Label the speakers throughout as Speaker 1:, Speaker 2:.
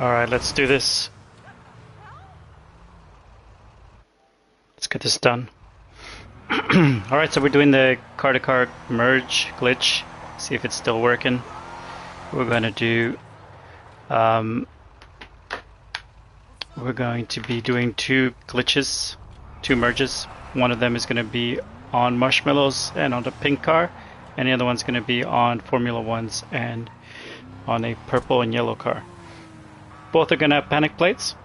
Speaker 1: Alright, let's do this. Let's get this done. Alright, so we're doing the car-to-car merge glitch. See if it's still working. We're going to do... we're going to be doing two glitches, two merges. One of them is going to be on marshmallows and on the pink car, and the other one's going to be on Formula Ones and on a purple and yellow car. Both are going to have panic plates,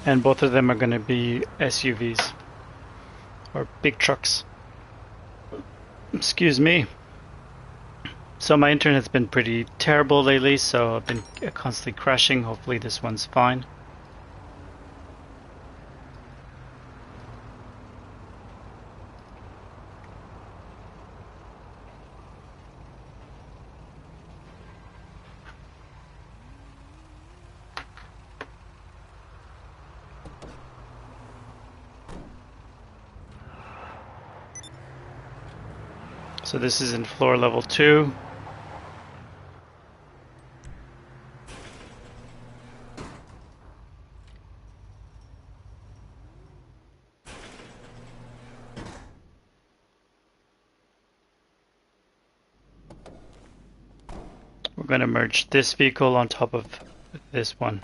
Speaker 1: and both of them are going to be SUVs or big trucks. Excuse me. So my internet's been pretty terrible lately, so I've been constantly crashing. Hopefully this one's fine. So this is in floor level 2. We're going to merge this vehicle on top of this one.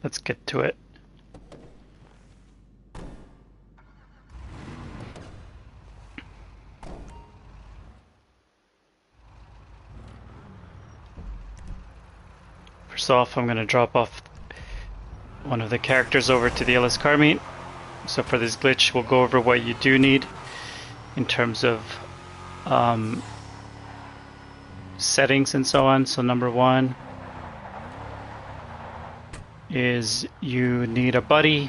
Speaker 1: Let's get to it. First off, I'm going to drop off one of the characters over to the LS car meet. So for this glitch, we'll go over what you do need in terms of settings and so on. So number one is you need a buddy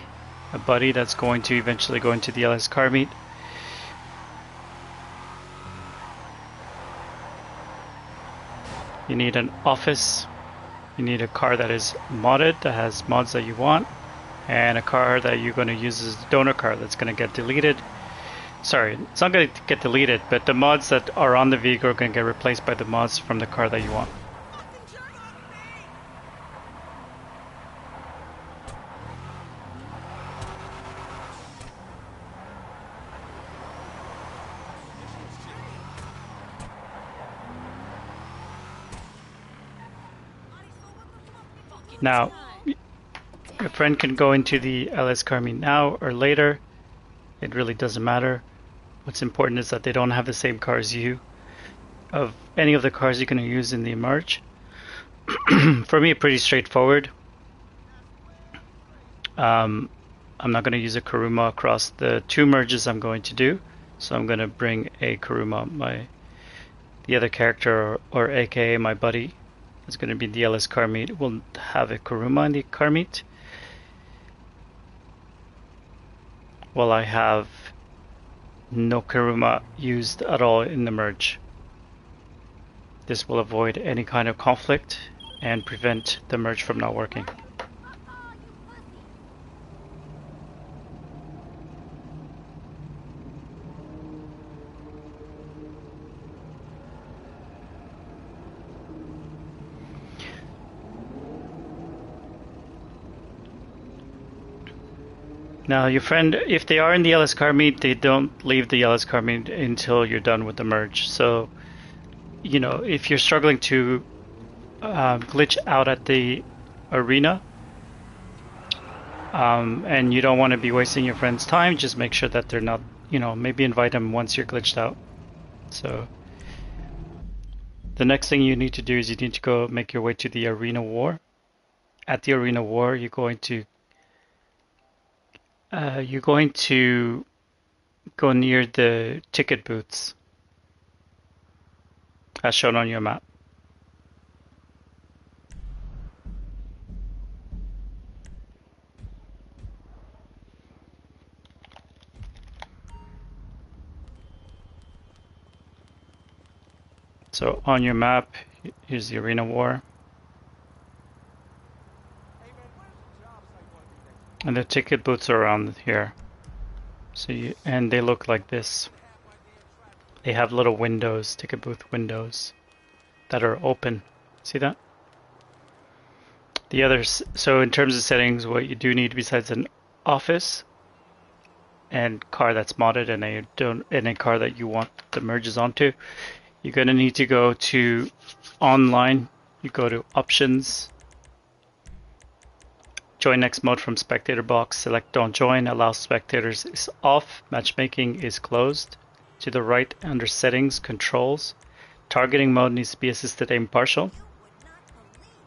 Speaker 1: that's going to eventually go into the LS car meet. You need an office. You need a car that is modded, that has mods that you want, and a car that you're going to use as a donor car that's going to get deleted. Sorry, it's not going to get deleted, but the mods that are on the vehicle are going to get replaced by the mods from the car that you want. Now, your friend can go into the LS car meet now or later. It really doesn't matter. What's important is that they don't have the same car as you. Of any of the cars you're going to use in the merge. For me, pretty straightforward. I'm not going to use a Kuruma across the two merges I'm going to do. So I'm going to bring a Kuruma, the other character, or aka my buddy. It's going to be the LS car meet. We'll have a Kuruma in the car meet. While I have no Kuruma used at all in the merge. This will avoid any kind of conflict and prevent the merge from not working. Now your friend, if they are in the LS car meet, they don't leave the LS car meet until you're done with the merge. So, you know, if you're struggling to glitch out at the arena and you don't want to be wasting your friend's time, just make sure that they're not, you know, maybe invite them once you're glitched out. So the next thing you need to do is you need to go make your way to the arena war. At the arena war, you're going to go near the ticket booths as shown on your map. So on your map, here's the arena war. And the ticket booths are around here. So and they look like this. They have little windows, ticket booth windows, that are open. See that? The others, so in terms of settings, what you do need besides an office and car that's modded and a car that you want the merges onto, you're going to need to go to online. You go to options, join next mode from spectator box, select don't join, allow spectators is off, matchmaking is closed. To the right under settings, controls, targeting mode needs to be assisted aim partial.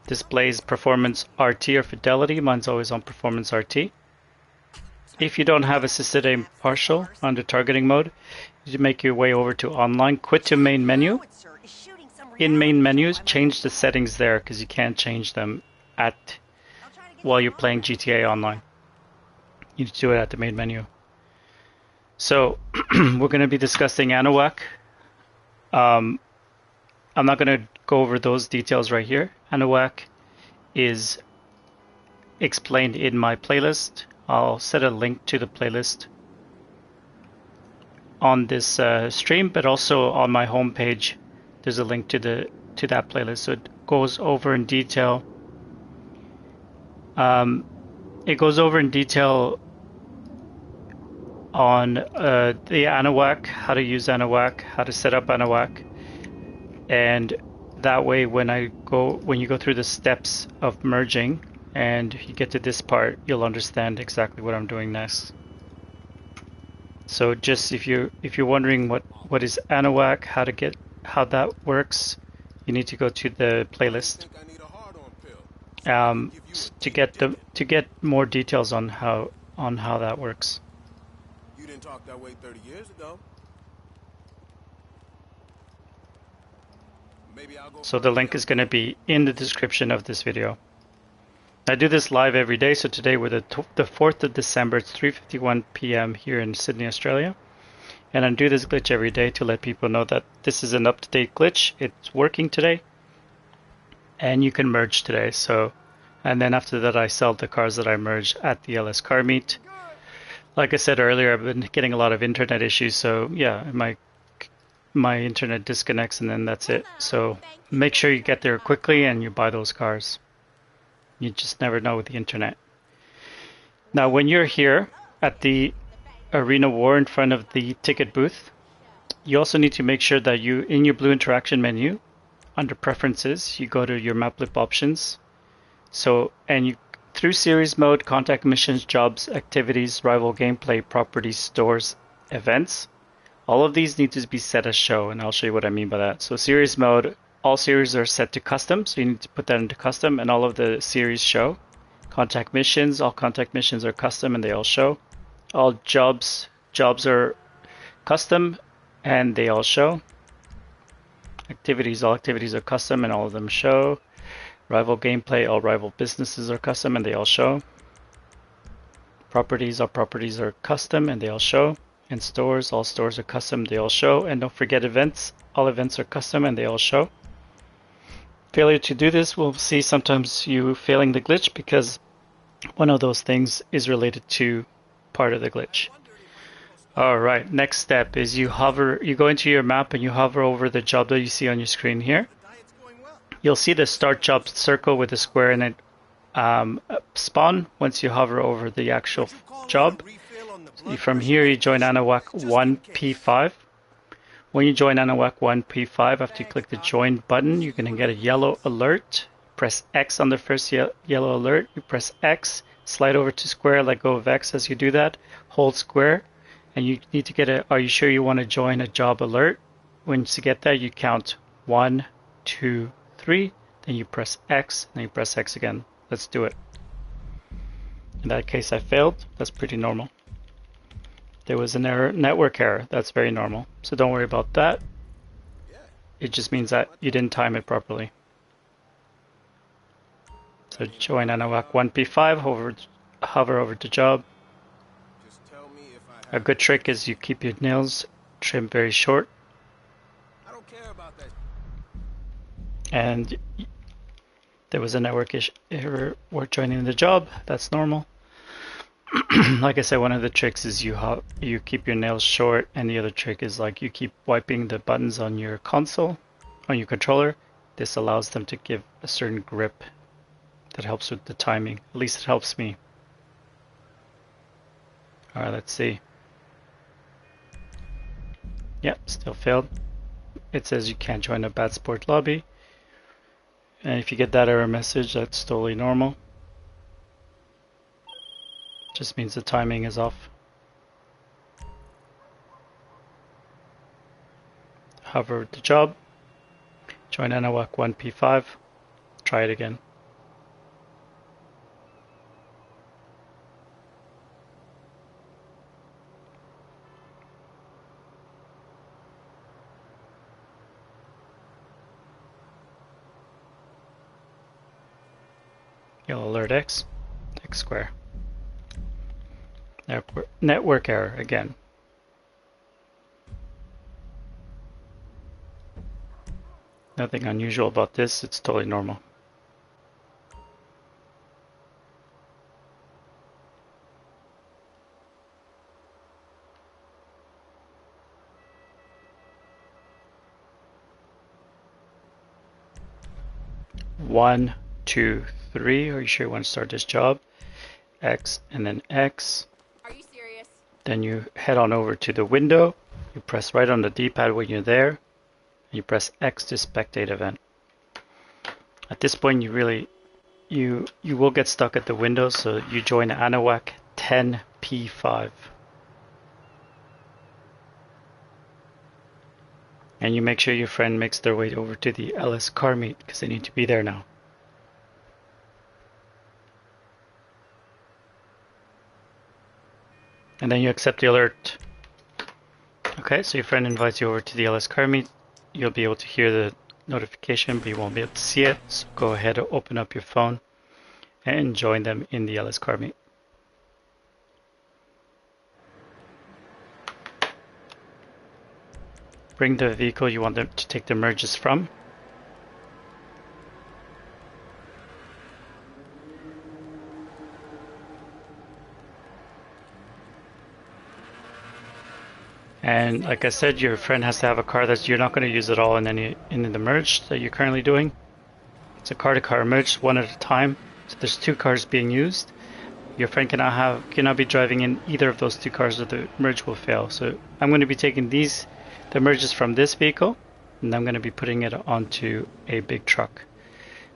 Speaker 1: Displays performance RT or fidelity, mine's always on performance RT. If you don't have assisted aim partial under targeting mode, you make your way over to online, quit to main menu. In main menus, change the settings there because you can't change them while you're playing GTA Online. You need to do it at the main menu. So we're going to be discussing Anahuac. I'm not going to go over those details right here. Anahuac is explained in my playlist. I'll set a link to the playlist on this stream, but also on my homepage there's a link to that playlist. So it goes over in detail. It goes over in detail on the Anahuac, how to use Anahuac, how to set up Anahuac, and that way when you go through the steps of merging and you get to this part, you'll understand exactly what I'm doing next. So just if you're wondering what is Anahuac, how that works, you need to go to the playlist to get more details on how that works.
Speaker 2: You didn't talk that way 30 years ago.
Speaker 1: So the link is going to be in the description of this video. I do this live every day, so today we're the 4th of December, it's 3:51 p.m. here in Sydney, Australia. And I do this glitch every day to let people know that this is an up-to-date glitch. It's working today. And you can merge today. And then after that I sell the cars that I merged at the LS Car Meet. Like I said earlier, I've been getting a lot of internet issues, so yeah, my internet disconnects and then that's it. So make sure you get there quickly and you buy those cars. You just never know with the internet. Now when you're here at the Arena War in front of the ticket booth, you also need to make sure that in your blue interaction menu, under preferences, you go to your map lip options. Through series mode, contact missions, jobs, activities, rival gameplay, properties, stores, events. All of these need to be set as show, and I'll show you what I mean by that. So series mode, all series are set to custom, so you need to put that into custom, and all of the series show. Contact missions, all contact missions are custom and they all show. All jobs are custom and they all show. Activities, all activities are custom and all of them show. Rival gameplay, all rival businesses are custom and they all show. Properties, all properties are custom and they all show. And stores, all stores are custom, they all show. And don't forget events, all events are custom and they all show. Failure to do this, we'll see sometimes you failing the glitch because one of those things is related to part of the glitch. Alright, next step is you go into your map and you hover over the job that you see on your screen here. You'll see the start job circle with a square in it spawn once you hover over the actual job. From here you join Anahuac 1P5. When you join Anahuac 1P5, after you click the join button, you're going to get a yellow alert. Press X on the first yellow alert. You press X, slide over to square, let go of X as you do that. Hold square, and you need to get are you sure you want to join a job alert? Once you get that, you count 1, 2, 3, then you press X, and then you press X again. Let's do it. In that case, I failed. That's pretty normal. There was an error, network error. That's very normal. So don't worry about that. It just means that you didn't time it properly. So join Anahuac 1P5, hover over the job. A good trick is you keep your nails trimmed very short. And there was a network error. We're joining the job. That's normal. Like I said, one of the tricks is you keep your nails short, and the other trick is like you keep wiping the buttons on your console, on your controller. This allows them to give a certain grip that helps with the timing. At least it helps me. Alright, let's see. Yep, still failed. It says you can't join a bad sport lobby. And if you get that error message, that's totally normal. Just means the timing is off. Hover the job. Join Anahuac 1P5. Try it again. You'll alert X square. Network error again. Nothing unusual about this, it's totally normal. One, two, three. Are you sure you want to start this job? X and then X.
Speaker 3: Are you serious?
Speaker 1: Then you head on over to the window. You press right on the D-pad when you're there. You press X to spectate event. At this point, you will get stuck at the window, so you join Anahuac 10P5. And you make sure your friend makes their way over to the LS car meet because they need to be there now. And then you accept the alert. Okay, so your friend invites you over to the LS car meet. You'll be able to hear the notification, but you won't be able to see it. So go ahead and open up your phone and join them in the LS car meet. Bring the vehicle you want them to take the merges from. And like I said, your friend has to have a car that you're not going to use at all in the merge that you're currently doing. It's a car-to-car merge, one at a time. So there's two cars being used. Your friend cannot be driving in either of those two cars, or the merge will fail. So I'm going to be taking the merges from this vehicle, and I'm going to be putting it onto a big truck.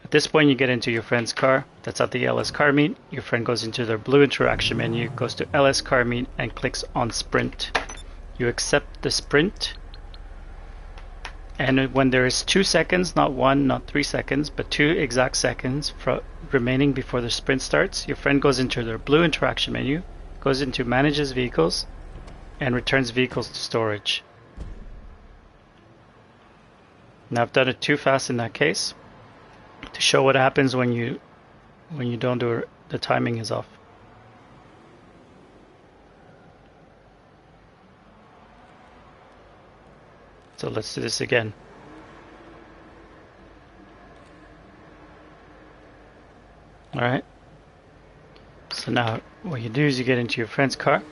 Speaker 1: At this point, you get into your friend's car. That's at the LS car meet. Your friend goes into their blue interaction menu, goes to LS car meet, and clicks on sprint. You accept the sprint, and when there is 2 seconds, not 1, not 3 seconds, but 2 exact seconds remaining before the sprint starts, your friend goes into their blue interaction menu, goes into manages vehicles, and returns vehicles to storage. Now I've done it too fast in that case to show what happens when you don't do it, the timing is off. So let's do this again. Alright. So now what you do is you get into your friend's car.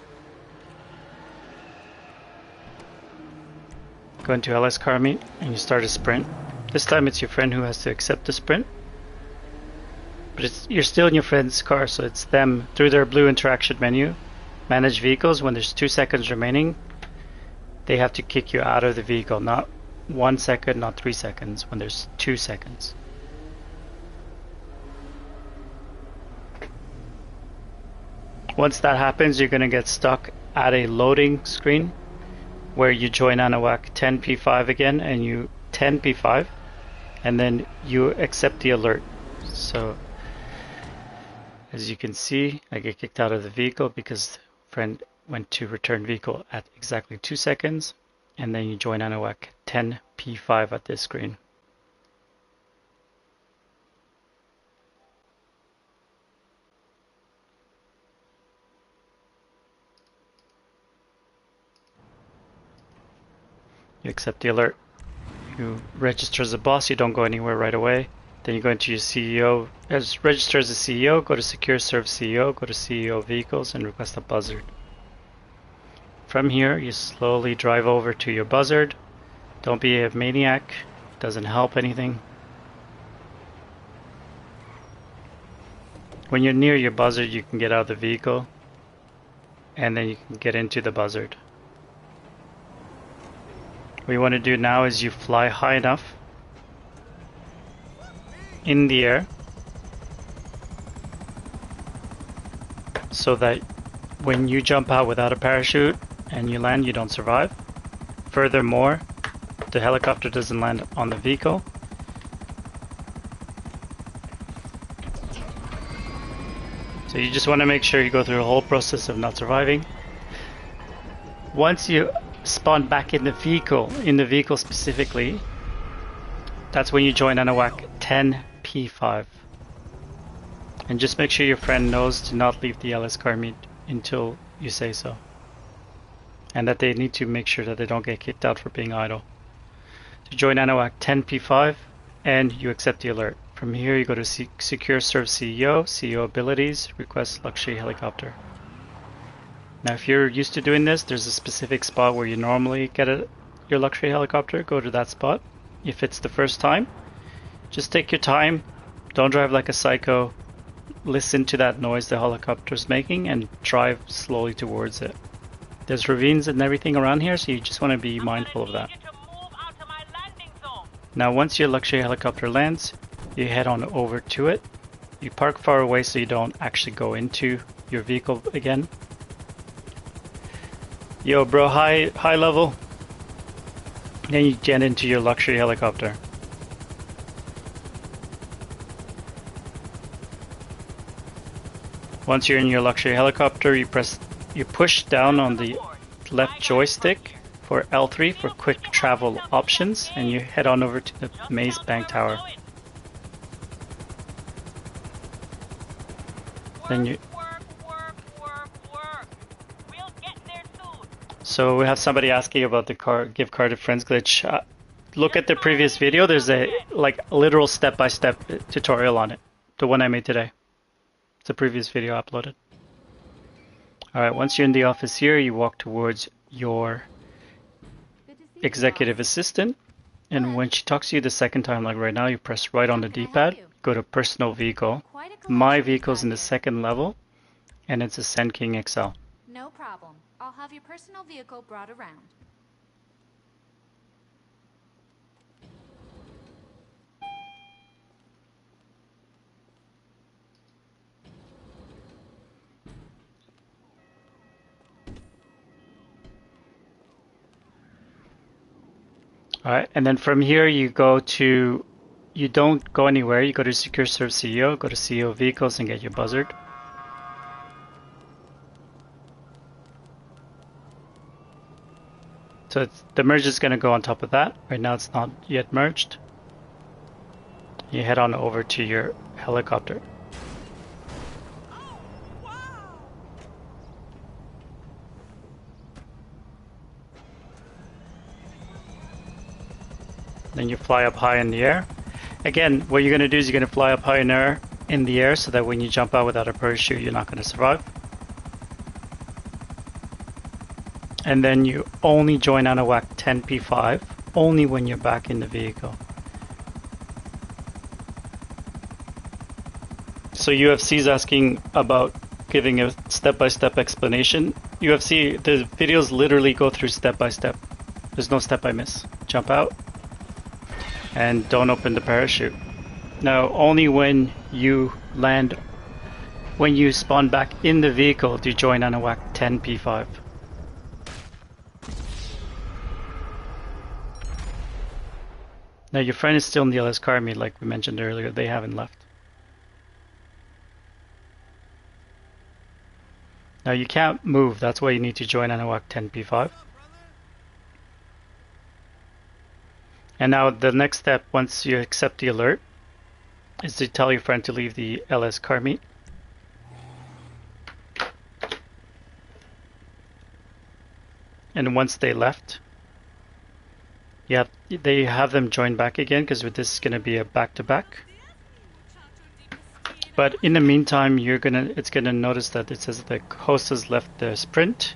Speaker 1: Go into LS car meet and you start a sprint. This time it's your friend who has to accept the sprint. But you're still in your friend's car, so it's them through their blue interaction menu. Manage vehicles. When there's 2 seconds remaining, they have to kick you out of the vehicle, not 1 second, not 3 seconds, when there's 2 seconds. Once that happens, you're going to get stuck at a loading screen where you join Anahuac 10P5 again, and you 10P5, and then you accept the alert. So as you can see, I get kicked out of the vehicle because friend went to return vehicle at exactly 2 seconds, and then you join Anahuac 10P5 at this screen. You accept the alert. You register as a boss, you don't go anywhere right away. Then you go into your CEO, register as a CEO, go to Secure Serve CEO, go to CEO Vehicles, and request a buzzard. From here, you slowly drive over to your buzzard. Don't be a maniac, doesn't help anything. When you're near your buzzard, you can get out of the vehicle, and then you can get into the buzzard. What you want to do now is you fly high enough in the air so that when you jump out without a parachute and you land, you don't survive. Furthermore, the helicopter doesn't land on the vehicle. So you just want to make sure you go through the whole process of not surviving. Once you spawn back in the vehicle specifically, that's when you join Anahuac 10P5. And just make sure your friend knows to not leave the LS car meet until you say so. And that they need to make sure that they don't get kicked out for being idle. To join Anahuac 10P5 and you accept the alert. From here you go to Secure Serve CEO, CEO Abilities, Request Luxury Helicopter. Now if you're used to doing this, there's a specific spot where you normally get your luxury helicopter. Go to that spot. If it's the first time, just take your time, don't drive like a psycho, listen to that noise the helicopter's making and drive slowly towards it. There's ravines and everything around here, so you just want to be mindful of that. Now once your luxury helicopter lands, you head on over to it. You park far away so you don't actually go into your vehicle again. Yo bro, high level. Then you get into your luxury helicopter. Once you're in your luxury helicopter, you push down on the left joystick for L3 for quick travel options, and you head on over to the Maze Bank Tower. Then you. So we have somebody asking about the give car to friends glitch. Look at the previous video. There's a literal step-by-step tutorial on it. The one I made today. It's a previous video uploaded. Alright, once you're in the office here, you walk towards your executive assistant. And when she talks to you the second time, like right now, you press right on the D-pad. Go to personal vehicle. My vehicle's in the second level. And it's a Sand King XL.
Speaker 3: No problem. I'll have your personal vehicle brought around.
Speaker 1: Alright, and then from here you don't go anywhere, you go to Secure Serve CEO, go to CEO Vehicles and get your buzzard. So the merge is going to go on top of that. Right now it's not yet merged. You head on over to your helicopter. Then you fly up high in the air. Again, what you're going to do is you're going to fly up high in the air so that when you jump out without a parachute, you're not going to survive. And then you only join Anahuac 10P5 only when you're back in the vehicle. So UFC is asking about giving a step-by-step explanation. UFC, the videos literally go through step-by-step. There's no step I miss. Jump out and don't open the parachute. Now, only when you land, when you spawn back in the vehicle, do you join Anahuac 10P5. Now your friend is still in the LS car meet, like we mentioned earlier. They haven't left. Now you can't move. That's why you need to join Anahuac 10P5. And now the next step, once you accept the alert, is to tell your friend to leave the LS car meet. And once they left, they have them join back again, because this is going to be a back-to-back. But in the meantime, it's gonna notice that it says the host has left the sprint,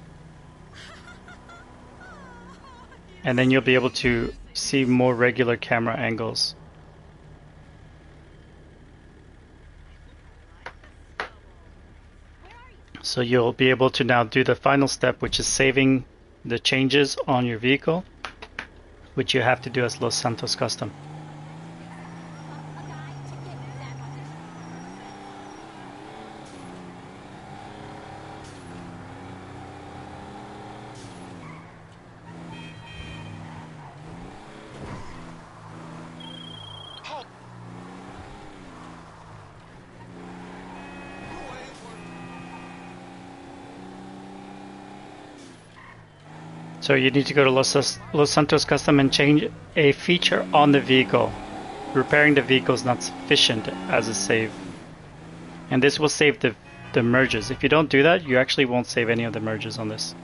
Speaker 1: and then you'll be able to see more regular camera angles. So you'll be able to now do the final step, which is saving the changes on your vehicle, which you have to do as Los Santos Custom. So you need to go to Los Santos Custom and change a feature on the vehicle. Repairing the vehicle is not sufficient as a save. And this will save the merges. If you don't do that, you actually won't save any of the merges on this.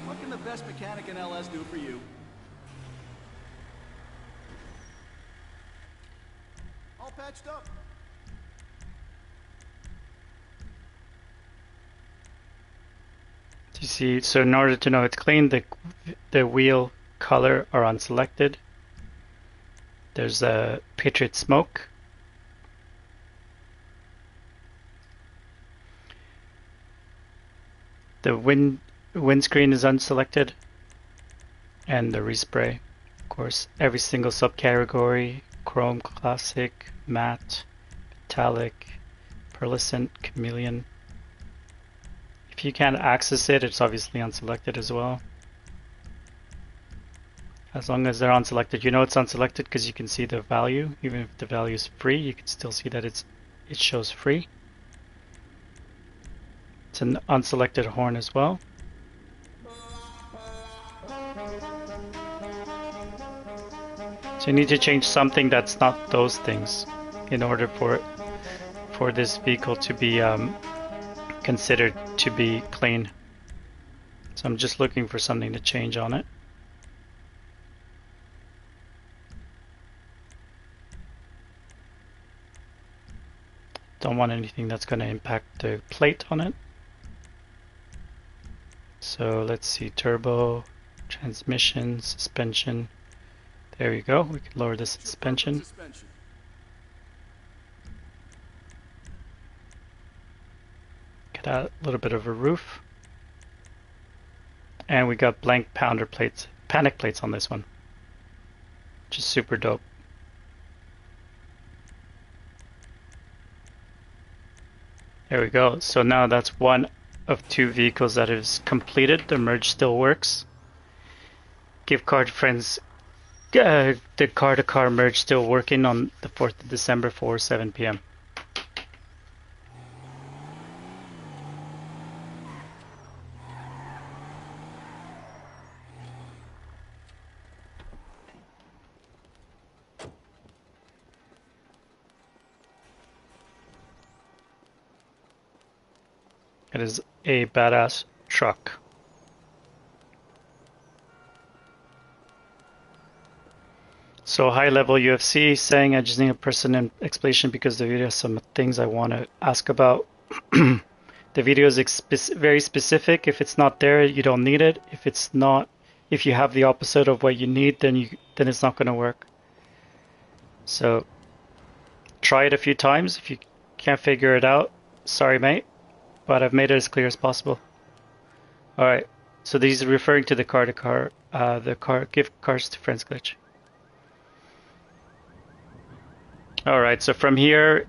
Speaker 4: What can the best mechanic in LS do for you? All patched up.
Speaker 1: You see, so in order to know it's clean, the wheel color are unselected. There's a Patriot smoke. The windscreen is unselected, and the respray. Of course, every single subcategory: chrome, classic, matte, metallic, pearlescent, chameleon. If you can't access it, it's obviously unselected as well. As long as they're unselected, you know it's unselected because you can see the value. Even if the value is free, you can still see that it shows free. It's an unselected horn as well. So you need to change something that's not those things in order for this vehicle to be considered to be clean. So I'm just looking for something to change on it. Don't want anything that's going to impact the plate on it. So let's see, turbo, transmission, suspension. There you go, we can lower the suspension. Get out a little bit of a roof. And we got blank pounder plates, panic plates on this one, which is super dope. There we go. So now that's one of two vehicles that is completed. The merge still works. Give card friends the car-to-car merge still working on the 4th of December for 7 p.m. It is a badass truck. So high level UFC saying I just need a person explanation because the video has some things I want to ask about. The video is very specific. If it's not there, you don't need it. If you have the opposite of what you need, then it's not going to work. So try it a few times. If you can't figure it out, sorry mate, but I've made it as clear as possible. All right. So these are referring to the car-to-car, gift cards to friends glitch. All right, so from here,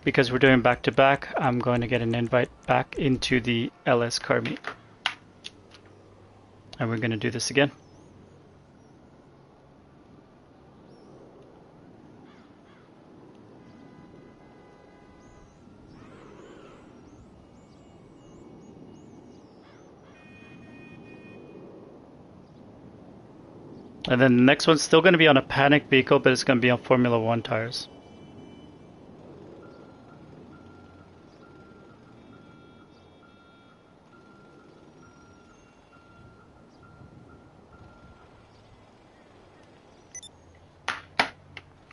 Speaker 1: because we're doing back-to-back, I'm going to get an invite back into the LS car meet. And we're going to do this again. And then the next one's still going to be on a panic vehicle, but it's going to be on Formula 1 tires.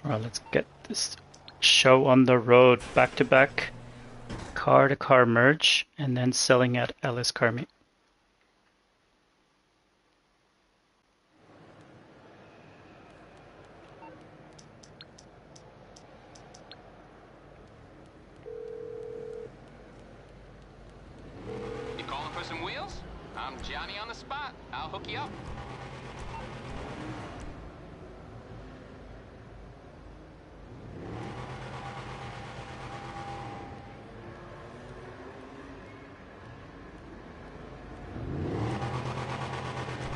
Speaker 1: Alright, let's get this show on the road, back to back, car to car merge, and then selling at LS Car Meet.
Speaker 5: You calling for some wheels? I'm Johnny on the spot. I'll hook you up.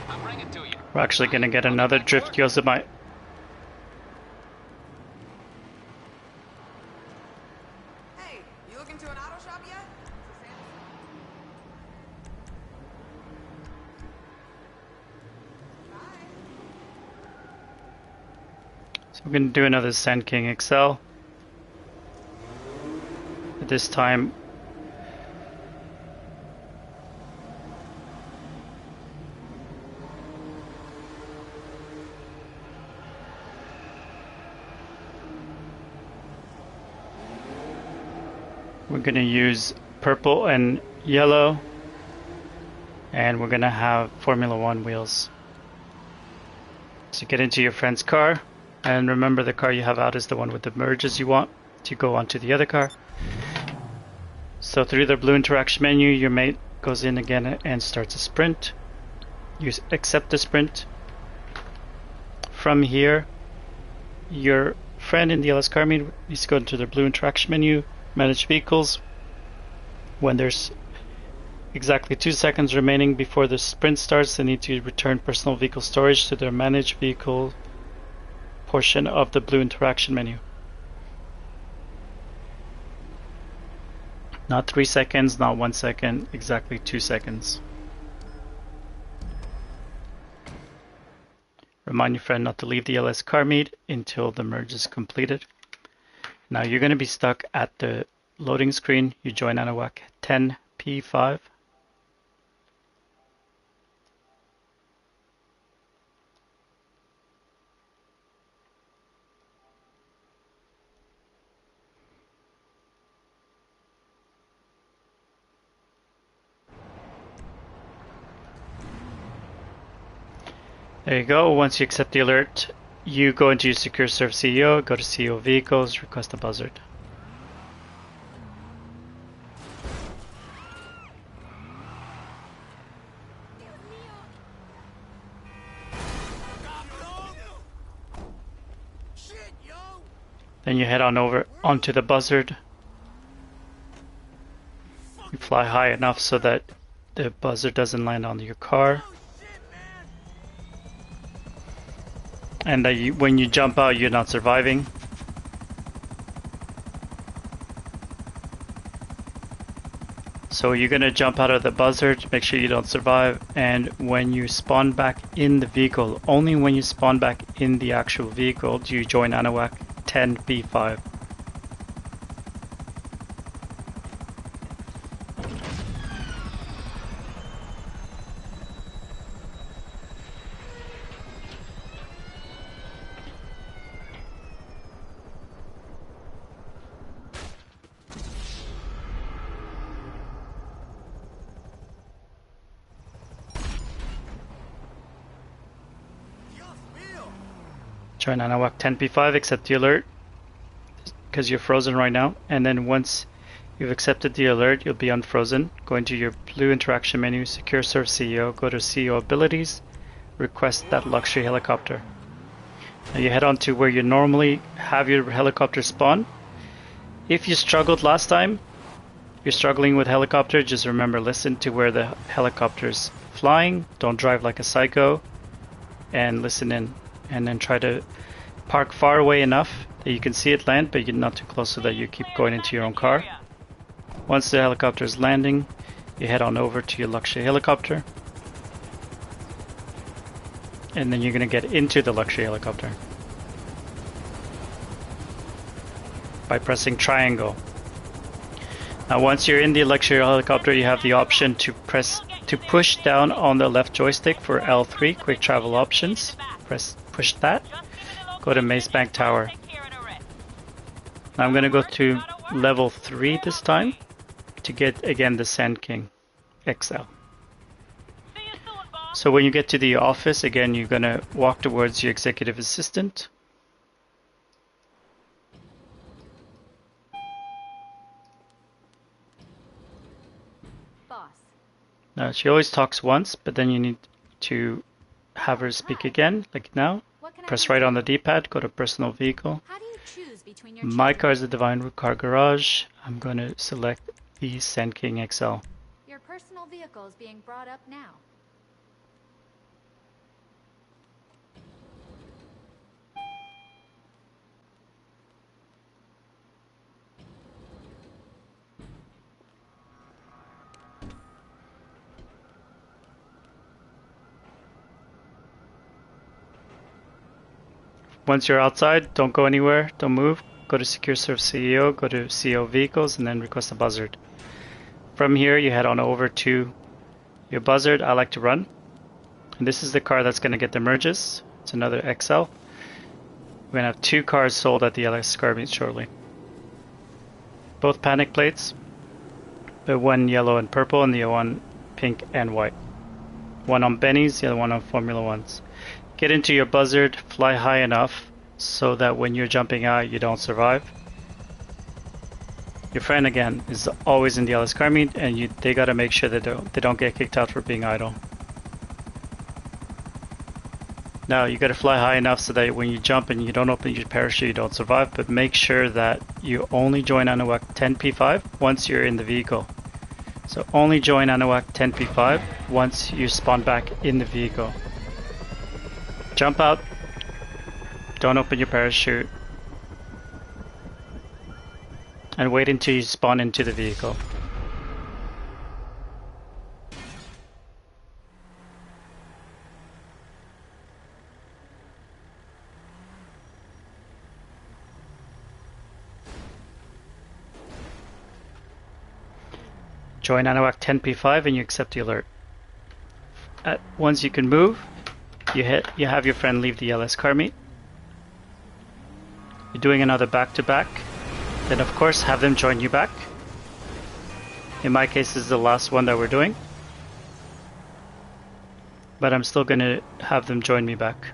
Speaker 5: I'll bring it to you.
Speaker 1: We're actually gonna get another drift Yosemite.
Speaker 6: Hey, you looking to an auto shop yet?
Speaker 1: So we're gonna do another Sand King XL. But this time we're gonna use purple and yellow, and we're gonna have Formula One wheels. So get into your friend's car, and remember the car you have out is the one with the merges you want to go onto the other car. So through the blue interaction menu, your mate goes in again and starts a sprint. You accept the sprint. From here, your friend in the LS Car Meet needs to go into the blue interaction menu, manage vehicles. When there's exactly 2 seconds remaining before the sprint starts, they need to return personal vehicle storage to their manage vehicle portion of the blue interaction menu. Not 3 seconds, not 1 second, exactly 2 seconds. Remind your friend not to leave the LS Car Meet until the merge is completed. Now you're going to be stuck at the loading screen. You join Anahuac 10P5. There you go. Once you accept the alert, you go into your Secure Serve CEO, go to CEO Vehicles, request a buzzard. Then you head on over onto the buzzard. You fly high enough so that the buzzard doesn't land on your car. And when you jump out, you're not surviving. So you're going to jump out of the buzzard, make sure you don't survive, and when you spawn back in the vehicle, only when you spawn back in the actual vehicle do you join Anahuac 10B5. Join Anahuac 10P5, accept the alert because you're frozen right now, and then once you've accepted the alert, you'll be unfrozen. Go into your blue interaction menu, Secure Serve CEO, go to CEO Abilities, request that luxury helicopter. Now you head on to where you normally have your helicopter spawn. If you struggled last time, you're struggling with helicopter, just remember, listen to where the helicopter's flying, don't drive like a psycho, and listen in. And then try to park far away enough that you can see it land, but you're not too close so that you keep going into your own car. Once the helicopter is landing, you head on over to your luxury helicopter. And then you're going to get into the luxury helicopter by pressing triangle. Now once you're in the luxury helicopter, you have the option to push down on the left joystick for L3, quick travel options. Push that, go to Mace Bank Tower. I'm gonna go to level 3 this time to get again the Sand King XL. So when you get to the office, again, you're gonna walk towards your executive assistant.
Speaker 3: Boss.
Speaker 1: Now, she always talks once, but then you need to have her speak again, like now.
Speaker 3: What can I
Speaker 1: Press
Speaker 3: do?
Speaker 1: right on the D-pad, go to personal vehicle.
Speaker 3: How do you choose between your
Speaker 1: My
Speaker 3: children?
Speaker 1: car is the Divine Car Garage. I'm going to select the Sand King XL.
Speaker 3: Your personal vehicle is being brought up now.
Speaker 1: Once you're outside, don't go anywhere, don't move. Go to Secure Serve CEO, go to CEO Vehicles, and then request a buzzard. From here, you head on over to your buzzard. I like to run. And this is the car that's going to get the merges. It's another XL. We're going to have 2 cars sold at the LS car meet shortly. Both panic plates. The one yellow and purple, and the other one pink and white. One on Benny's, the other one on Formula Ones. Get into your buzzard, fly high enough so that when you're jumping out, you don't survive. Your friend, again, is always in the LS car meet, and they gotta make sure that they don't get kicked out for being idle. Now, you gotta fly high enough so that when you jump and you don't open your parachute, you don't survive, but make sure that you only join Anuak 10P5 once you're in the vehicle. So only join Anuak 10P5 once you spawn back in the vehicle. Jump out, don't open your parachute, and wait until you spawn into the vehicle. Join Anuak 10P5 and you accept the alert. Once you can move, you have your friend leave the LS car meet. You're doing another back-to-back. Then of course have them join you back. In my case, this is the last one that we're doing. But I'm still gonna have them join me back.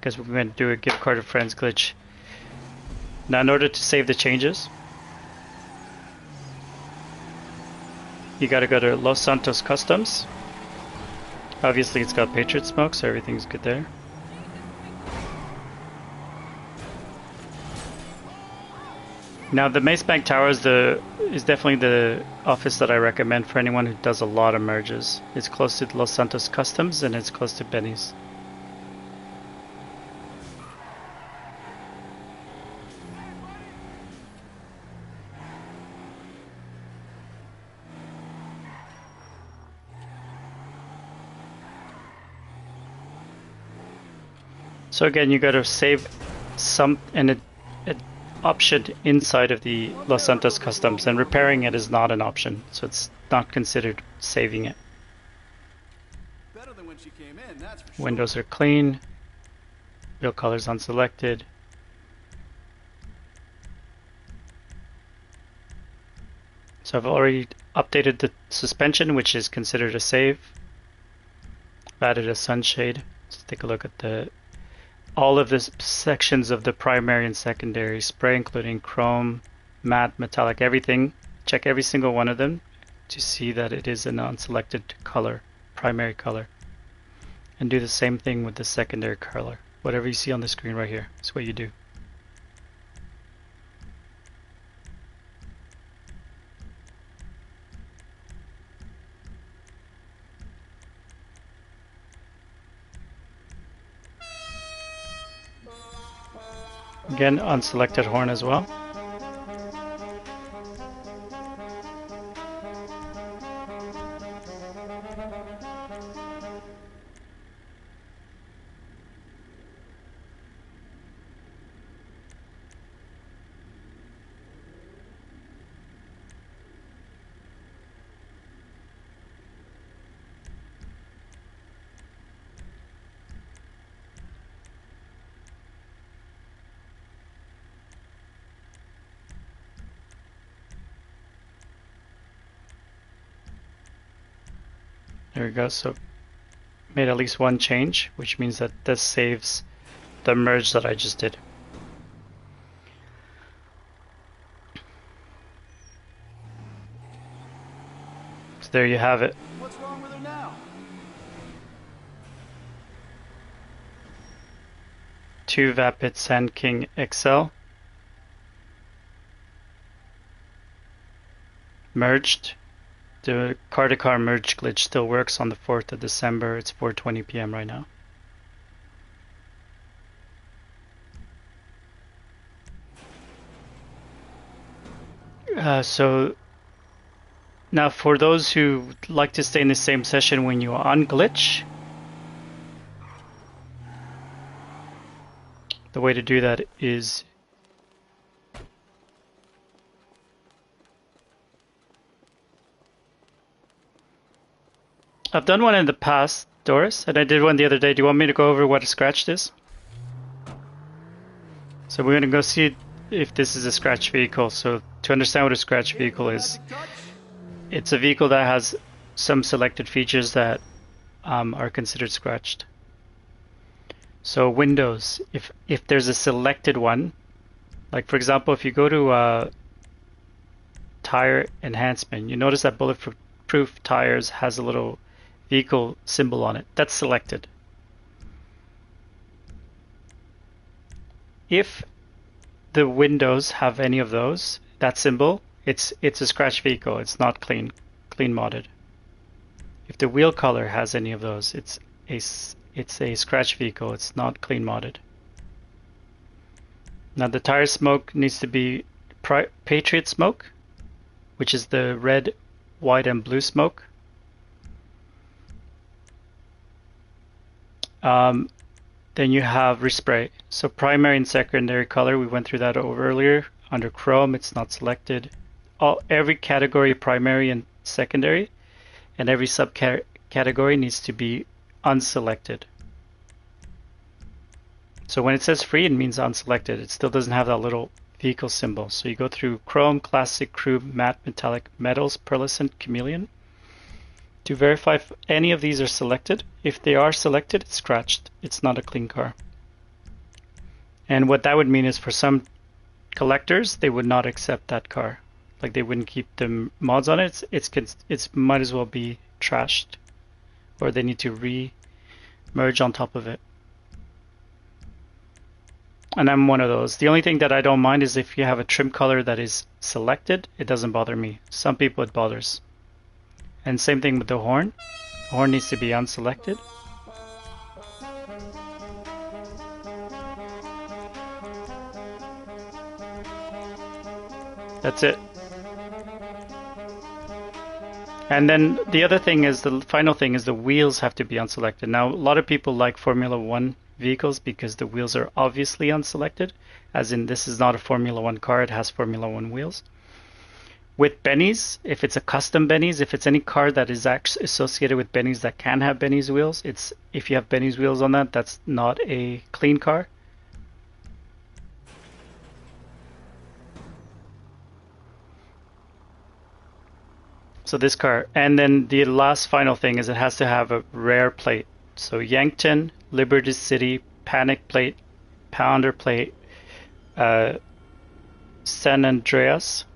Speaker 1: Because we're going to do a gift card of friends glitch. Now in order to save the changes, you gotta go to Los Santos Customs. Obviously it's got Patriot Smoke, so everything's good there. Now the Mace Bank Tower is definitely the office that I recommend for anyone who does a lot of merges. It's close to Los Santos Customs and it's close to Benny's. So again, you got to save an option inside of the Los Santos Customs, and repairing it is not an option, so it's not considered saving it.
Speaker 4: Better than when she came in, that's for sure.
Speaker 1: Windows are clean. Wheel colors unselected. So I've already updated the suspension, which is considered a save. I've added a sunshade. Let's take a look at all of the sections of the primary and secondary spray, including chrome, matte, metallic, everything. Check every single one of them to see that it is a non-selected color, primary color. And do the same thing with the secondary color. Whatever you see on the screen right here, that's what you do. Again, unselected horn as well. There we go. So made at least one change, which means that this saves the merge that I just did. So there you have it.
Speaker 4: What's wrong with her now?
Speaker 1: Two Vapid Sand King XL. Merged. The car-to-car merge glitch still works on the 4th of December. It's 4:20 p.m. right now. So now for those who like to stay in the same session when you unglitch, the way to do that is I've done one in the past, Doris, and I did one the other day. Do you want me to go over what a scratched is? So we're going to go see if this is a scratch vehicle. So to understand what a scratch vehicle is, it's a vehicle that has some selected features that are considered scratched. So windows, if there's a selected one, like for example, if you go to tire enhancement, you notice that bulletproof tires has a little vehicle symbol on it. That's selected. If the windows have any of those, that symbol, it's a scratch vehicle. It's not clean modded. If the wheel color has any of those, it's a scratch vehicle. It's not clean modded. Now the tire smoke needs to be Patriot smoke, which is the red, white, and blue smoke. Then you have respray. So primary and secondary color, we went through that over earlier. Under chrome, it's not selected. Every category, primary and secondary, and every subcategory needs to be unselected. So when it says free, it means unselected. It still doesn't have that little vehicle symbol. So you go through chrome, classic, crew, matte, metallic, metals, pearlescent, chameleon. To verify if any of these are selected. If they are selected, it's scratched. It's not a clean car. And what that would mean is for some collectors, they would not accept that car. Like they wouldn't keep the mods on it. It's might as well be trashed, or they need to re-merge on top of it. And I'm one of those. The only thing that I don't mind is if you have a trim color that is selected, it doesn't bother me. Some people it bothers. And same thing with the horn. The horn needs to be unselected. That's it. And then the other thing is, the final thing is the wheels have to be unselected. Now, a lot of people like Formula One vehicles because the wheels are obviously unselected, as in this is not a Formula One car, it has Formula One wheels. With Benny's, if it's a custom Benny's, if it's any car that is actually associated with Benny's that can have Benny's wheels, if you have Benny's wheels on that, that's not a clean car. So this car, and then the last final thing is it has to have a rare plate. So Yankton, Liberty City, Panic plate, Pounder plate, San Andreas,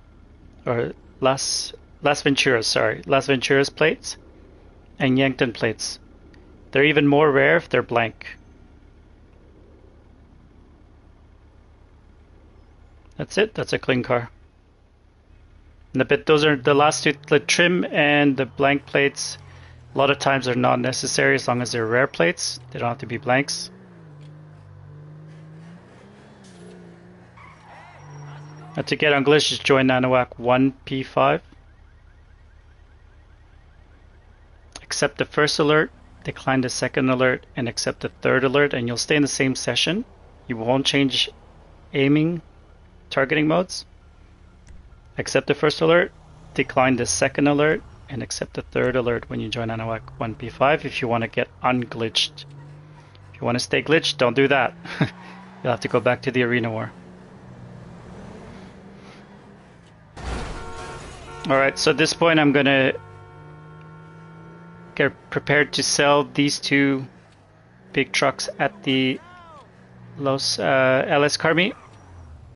Speaker 1: or Las Venturas, sorry, Las Venturas plates, and Yankton plates. They're even more rare if they're blank. That's it, that's a clean car. But those are the last two, the trim and the blank plates. A lot of times are not necessary as long as they're rare plates. They don't have to be blanks. Now to get on glitch, just join Nanowac 1P5. Accept the first alert, decline the second alert, and accept the third alert, and you'll stay in the same session. You won't change aiming, targeting modes. Accept the first alert, decline the second alert, and accept the third alert when you join Nanowac 1P5 if you want to get unglitched. If you want to stay glitched, don't do that. You'll have to go back to the arena war. Alright, so at this point I'm gonna get prepared to sell these two big trucks at the Los LS Car Meet.